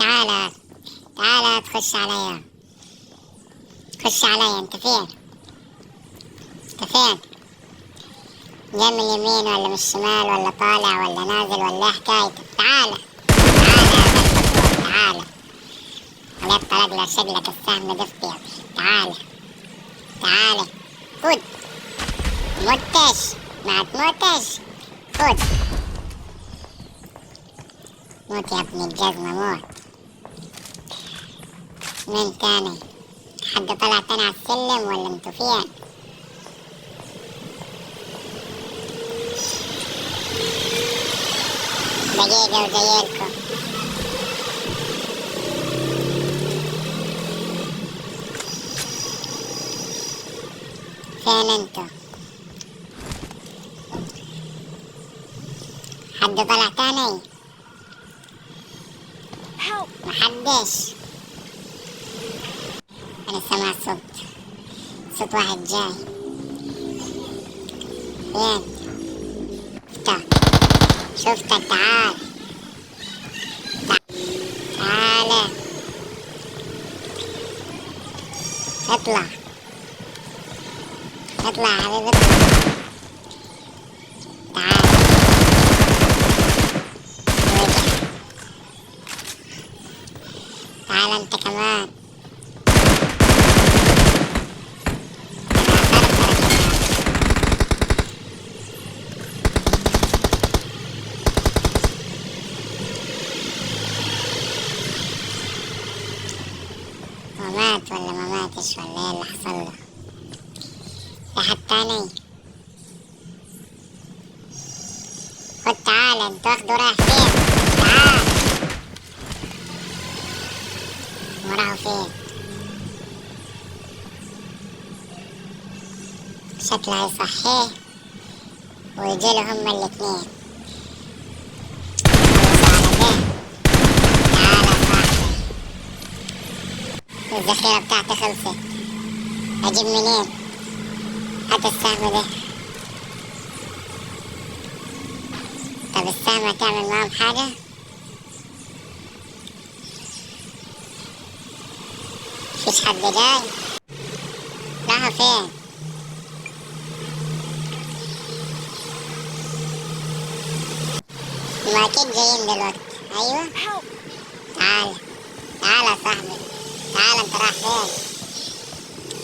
تعال تعال تخش عليا. خش عليا. انت فين؟ انت فين؟ جاي من اليمين ولا من الشمال ولا طالع ولا نازل ولا ايه حكايتك؟ تعال تعال يا زلمة، تعال. ولا طلق لك شقلك السهم دفتي. تعال تعال خد. موتش ما تموتش. خد موت يا ابن الجزمة موت. مين تاني؟ حد طلع تاني على السلم ولا انتو فين؟ دقيقة وجايلكم. فين انتو؟ حد طلع تاني؟ محدش. انا سمعت صوت واحد جاي. فين؟ شفتك. تعال تعال اطلع اطلع يا حبيبي اطلع. تعال تعال انت كمان. مات ولا ما ماتش ولا ايه اللي حصل له؟ في حد تاني؟ خد تعال. انت واخده رايح فين؟ تعال. وراه فين؟ شكله هيصحيه ويجيله هما الاتنين. الذخيرة بتاعتي خلصت. اجيب منين؟ هات السهم ده. طب السهم هتعمل معاهم حاجة؟ مفيش حد جاي؟ راحوا فين؟ ما اكيد جايين دلوقتي. ايوه تعال تعال يا صاحبي. تعال. انت رايح فين؟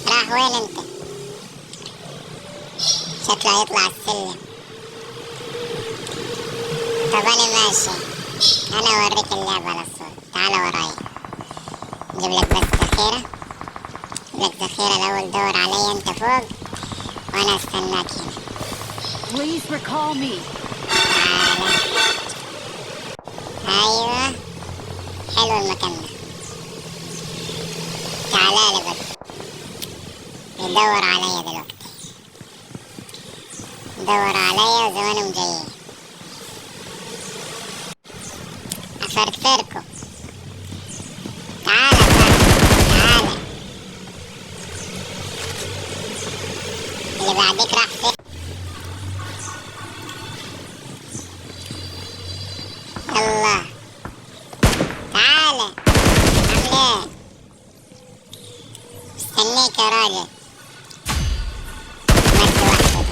رايح وين انت؟ شكله هيطلع السلم. طب انا ماشي. انا اوريك اللعبة على الصوت. تعال ورايا. نجيب لك بس ذخيرة. نجيب لك ذخيرة الاول. دور عليا انت فوق وانا استناك هنا. Please recall me. تعال. ايوه حلو المكان ده. تعالى لي بس. يدور عليا دلوقتي. يدور عليا وزمانهم جايين. افرفركم. تعالى تعالى. اللي بعديك راح فين؟ يلا تعالى. عامل ايه؟ مستنيك يا راجل. مد واحدة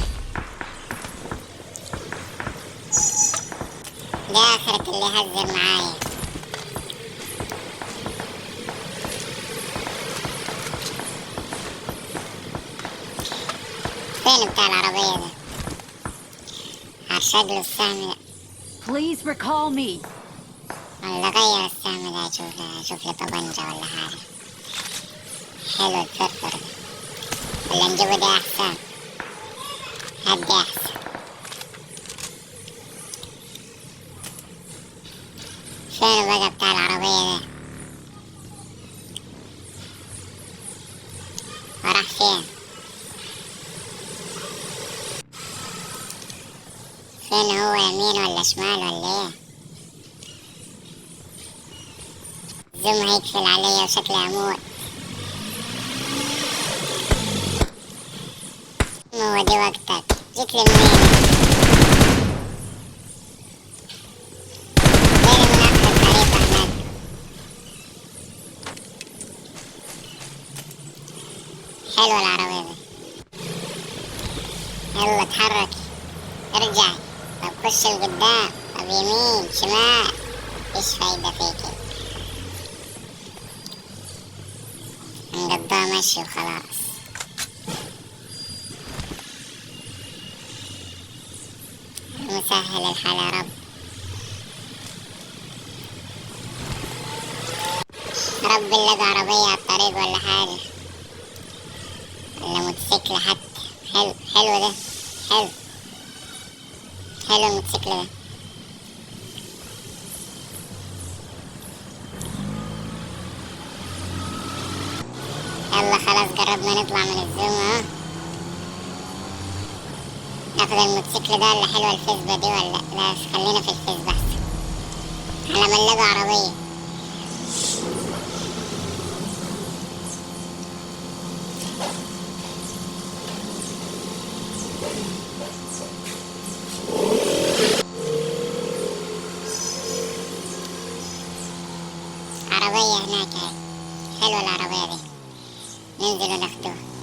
ده آخرة اللي هزر معايا. فين بتاع العربية ده؟ هرشد له السهم ده. Please recall me. ولا غير السهم ده. شوف لي طبنجة ولا حاجة. حلو الفرفر ده. ولا نجيبه ده أحسن. هات ده أحسن. فين بقى بتاع العربية ده؟ وراح فين؟ فين هو؟ يمين ولا شمال ولا ايه؟ الزوم هيقفل عليا وشكلي هموت. هو دي وقتك. جيت لي منين؟ جاي من آخر الطريق هناك. حلوة العربية دي. يلا اتحركي، ارجعي. طب خش لقدام، طب يمين شمال، ايش فايدة فيكي؟ نقضاها مشي وخلاص. مسهل الحال يا رب. رب نلاقي عربية على الطريق ولا حاجة، ولا موتوسيكل حتى. حلو ده، حلو. حلو الموتوسيكل ده. يلا خلاص قربنا نطلع من الزوم اهو. ناخد الموتوسيكل ده ولا حلوة الفيسبا دي ولا لا؟ خلينا في الفيسبا احسن على ما نلاقي عربية. عربية هناك اهي، حلوة العربية دي، ننزل وناخدوها.